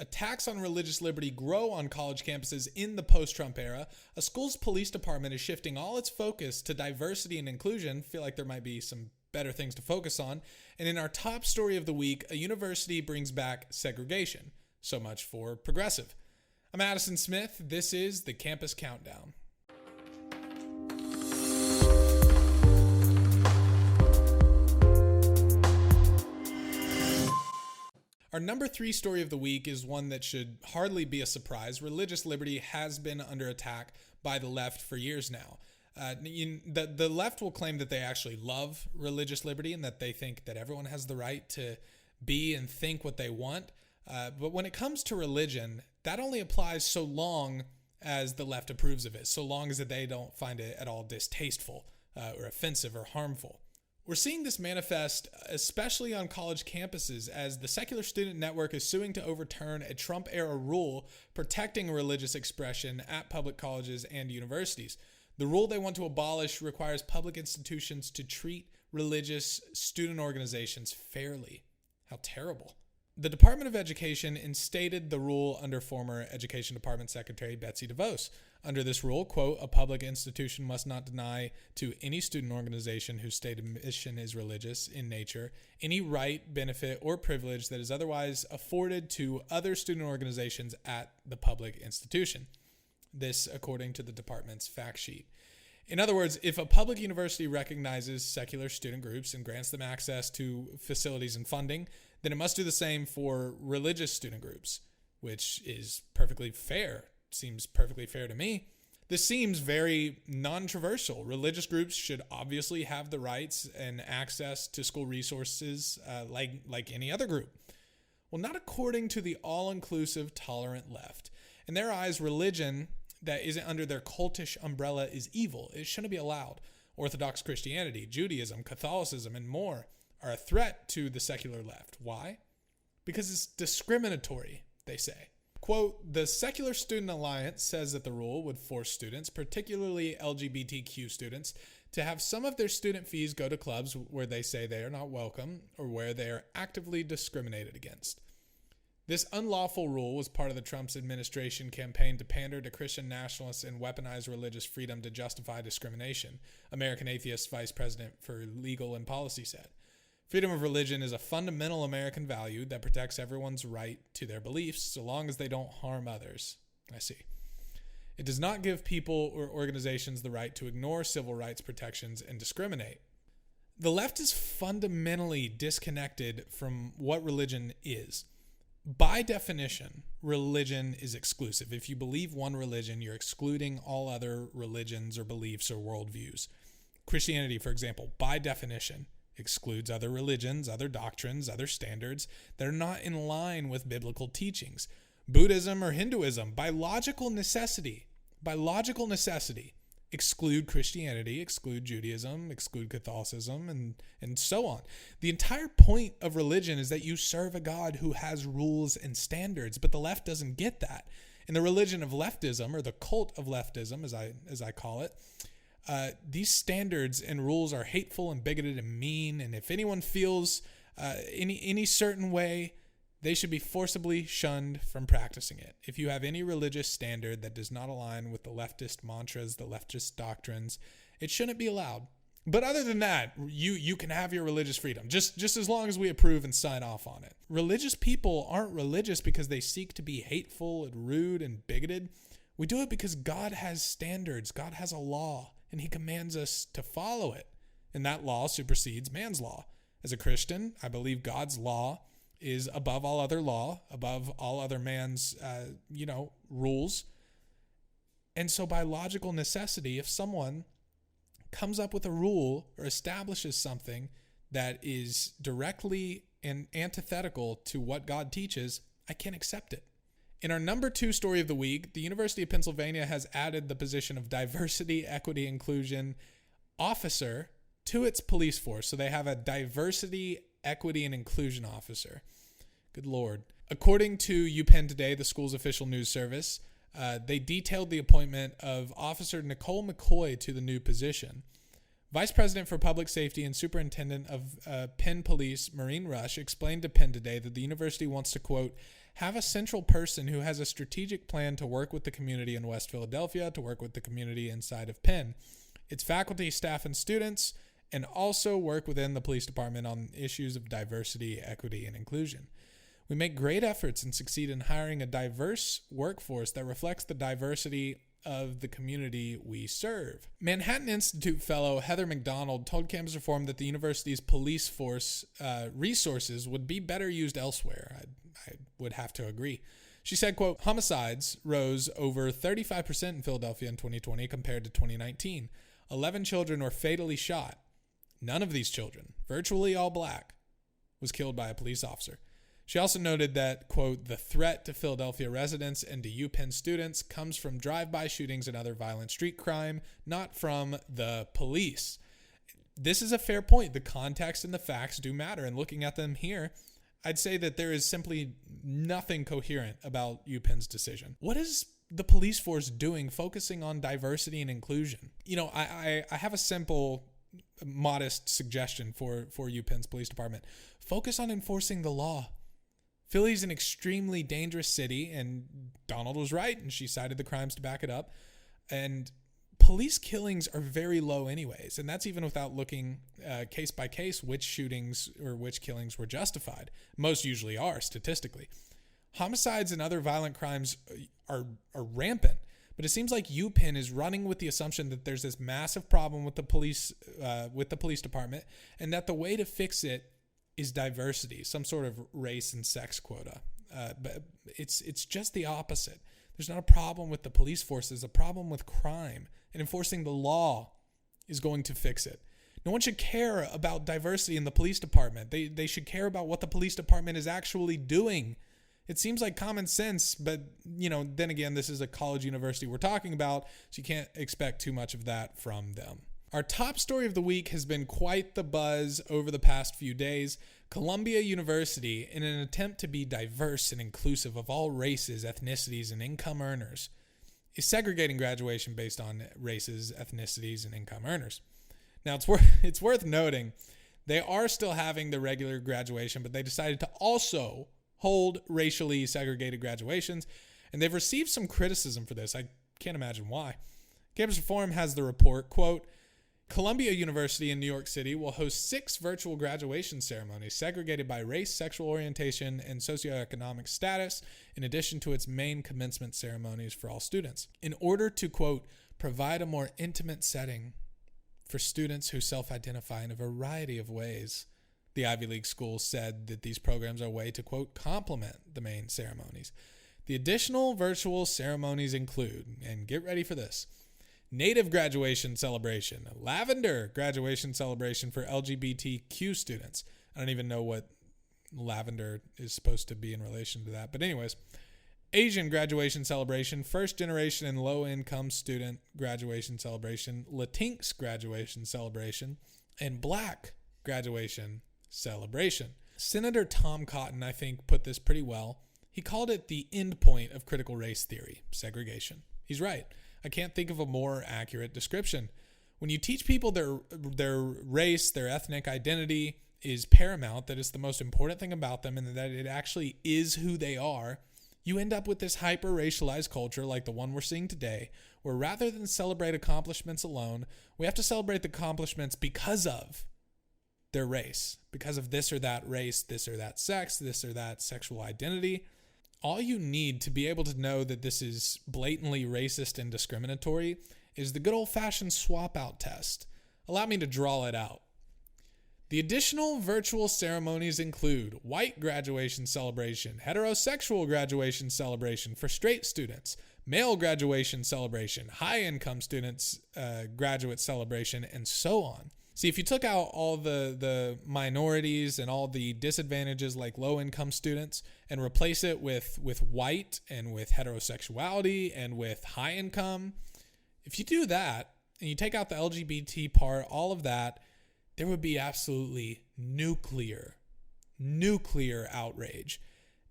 attacks on religious liberty grow on college campuses in the post-Trump era, a school's police department is shifting all its focus to diversity and inclusion. Feel like there might be some better things to focus on. And in our top story of the week, a university brings back segregation. So much for progressive. I'm Addison Smith. This is the Campus Countdown. Our number 3 story of the week is one that should hardly be a surprise. Religious liberty has been under attack by the left for years now. The left will claim that they actually love religious liberty and that they think that everyone has the right to be and think what they want. But when it comes to religion, that only applies so long as the left approves of it, so long as they don't find it at all distasteful or offensive or harmful. We're seeing this manifest especially on college campuses as the Secular Student Network is suing to overturn a Trump-era rule protecting religious expression at public colleges and universities. The rule they want to abolish requires public institutions to treat religious student organizations fairly. How terrible. The Department of Education instated the rule under former Education Department Secretary Betsy DeVos. Under this rule, quote, a public institution must not deny to any student organization whose stated mission is religious in nature any right, benefit, or privilege that is otherwise afforded to other student organizations at the public institution. This according to the department's fact sheet. In other words, if a public university recognizes secular student groups and grants them access to facilities and funding, then it must do the same for religious student groups, which is perfectly fair. Seems perfectly fair to me. This seems very non-controversial. Religious groups should obviously have the rights and access to school resources like any other group. Well, not according to the all-inclusive, tolerant left. In their eyes, religion that isn't under their cultish umbrella is evil. It shouldn't be allowed. Orthodox Christianity, Judaism, Catholicism, and more are a threat to the secular left. Why? Because it's discriminatory, they say. Quote, the Secular Student Alliance says that the rule would force students, particularly LGBTQ students, to have some of their student fees go to clubs where they say they are not welcome or where they are actively discriminated against. This unlawful rule was part of the Trump's administration campaign to pander to Christian nationalists and weaponize religious freedom to justify discrimination, American Atheist Vice President for Legal and Policy said. Freedom of religion is a fundamental American value that protects everyone's right to their beliefs so long as they don't harm others. I see. It does not give people or organizations the right to ignore civil rights protections and discriminate. The left is fundamentally disconnected from what religion is. By definition, religion is exclusive. If you believe one religion, you're excluding all other religions or beliefs or worldviews. Christianity, for example, by definition, excludes other religions, other doctrines, other standards that are not in line with biblical teachings. Buddhism or Hinduism, by logical necessity, exclude Christianity, exclude Judaism, exclude Catholicism, and so on. The entire point of religion is that you serve a God who has rules and standards, but the left doesn't get that. In the religion of leftism, or the cult of leftism, as I call it, these standards and rules are hateful and bigoted and mean, and if anyone feels any certain way, they should be forcibly shunned from practicing it. If you have any religious standard that does not align with the leftist mantras, the leftist doctrines, it shouldn't be allowed. But other than that, you can have your religious freedom, just as long as we approve and sign off on it. Religious people aren't religious because they seek to be hateful and rude and bigoted. We do it because God has standards, God has a law, and he commands us to follow it. And that law supersedes man's law. As a Christian, I believe God's law is above all other law, above all other man's, rules. And so by logical necessity, if someone comes up with a rule or establishes something that is directly and antithetical to what God teaches, I can't accept it. In our number 2 story of the week, the University of Pennsylvania has added the position of diversity, equity, inclusion officer to its police force. So they have a diversity, equity, and inclusion officer. Good Lord. According to UPenn Today, the school's official news service, they detailed the appointment of Officer Nicole McCoy to the new position. Vice President for Public Safety and Superintendent of Penn Police, Maureen Rush, explained to Penn today that the university wants to, quote, have a central person who has a strategic plan to work with the community in West Philadelphia, to work with the community inside of Penn, its faculty, staff, and students, and also work within the police department on issues of diversity, equity, and inclusion. We make great efforts and succeed in hiring a diverse workforce that reflects the diversity of the community we serve. Manhattan Institute fellow Heather McDonald told Campus Reform that the university's police force resources would be better used elsewhere. I would have to agree. She said, quote, homicides rose over 35% in Philadelphia in 2020 compared to 2019. 11 children were fatally shot. None of these children, virtually all black, was killed by a police officer. She also noted that, quote, the threat to Philadelphia residents and to UPenn students comes from drive-by shootings and other violent street crime, not from the police. This is a fair point. The context and the facts do matter. And looking at them here, I'd say that there is simply nothing coherent about UPenn's decision. What is the police force doing focusing on diversity and inclusion? You know, I have a simple, modest suggestion for UPenn's police department. Focus on enforcing the law. Philly's an extremely dangerous city, and Donald was right, and she cited the crimes to back it up. And police killings are very low anyways, and that's even without looking case by case which shootings or which killings were justified. Most usually are, statistically. Homicides and other violent crimes are rampant, but it seems like UPenn is running with the assumption that there's this massive problem with the police department, and that the way to fix it is diversity, some sort of race and sex quota. But it's just the opposite. There's not a problem with the police force. There's a problem with crime, and enforcing the law is going to fix it. No one should care about diversity in the police department. They should care about what the police department is actually doing. It seems like common sense, but, you know, then again, this is a college university we're talking about, so you can't expect too much of that from them. Our top story of the week has been quite the buzz over the past few days. Columbia University, in an attempt to be diverse and inclusive of all races, ethnicities, and income earners, is segregating graduation based on races, ethnicities, and income earners. Now, it's worth noting they are still having the regular graduation, but they decided to also hold racially segregated graduations, and they've received some criticism for this. I can't imagine why. Campus Reform has the report, quote, Columbia University in New York City will host 6 virtual graduation ceremonies segregated by race, sexual orientation, and socioeconomic status, in addition to its main commencement ceremonies for all students, in order to, quote, provide a more intimate setting for students who self-identify in a variety of ways. The Ivy League school said that these programs are a way to, quote, complement the main ceremonies. The additional virtual ceremonies include, and get ready for this, Native graduation celebration, Lavender graduation celebration for LGBTQ students. I don't even know what lavender is supposed to be in relation to that. But anyways, Asian graduation celebration, first generation and low income student graduation celebration, Latinx graduation celebration, and Black graduation celebration. Senator Tom Cotton, I think, put this pretty well. He called it the end point of critical race theory, segregation. He's right. I can't think of a more accurate description. When you teach people their race, their ethnic identity is paramount, that it's the most important thing about them, and that it actually is who they are, you end up with this hyper-racialized culture like the one we're seeing today, where rather than celebrate accomplishments alone, we have to celebrate the accomplishments because of their race, because of this or that race, this or that sex, this or that sexual identity. All you need to be able to know that this is blatantly racist and discriminatory is the good old-fashioned swap-out test. Allow me to draw it out. The additional virtual ceremonies include white graduation celebration, heterosexual graduation celebration for straight students, male graduation celebration, high-income students graduate celebration, and so on. See, if you took out all the minorities and all the disadvantages like low-income students and replace it with white and with heterosexuality and with high income, if you do that and you take out the LGBT part, all of that, there would be absolutely nuclear outrage.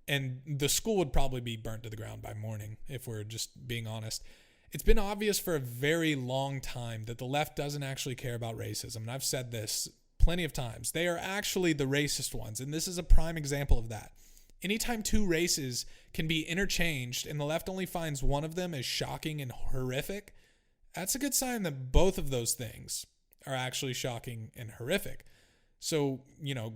And the school would probably be burnt to the ground by morning, if we're just being honest. It's been obvious for a very long time that the left doesn't actually care about racism. And I've said this plenty of times. They are actually the racist ones. And this is a prime example of that. Anytime two races can be interchanged and the left only finds one of them as shocking and horrific, that's a good sign that both of those things are actually shocking and horrific. So,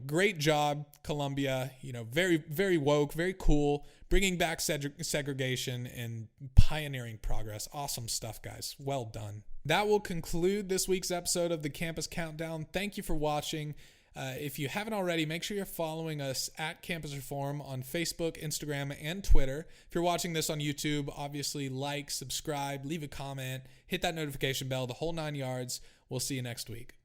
great job, Columbia. Very, very woke, very cool, bringing back segregation and pioneering progress. Awesome stuff, guys. Well done. That will conclude this week's episode of the Campus Countdown. Thank you for watching. If you haven't already, make sure you're following us at Campus Reform on Facebook, Instagram, and Twitter. If you're watching this on YouTube, obviously like, subscribe, leave a comment, hit that notification bell, the whole 9 yards. We'll see you next week.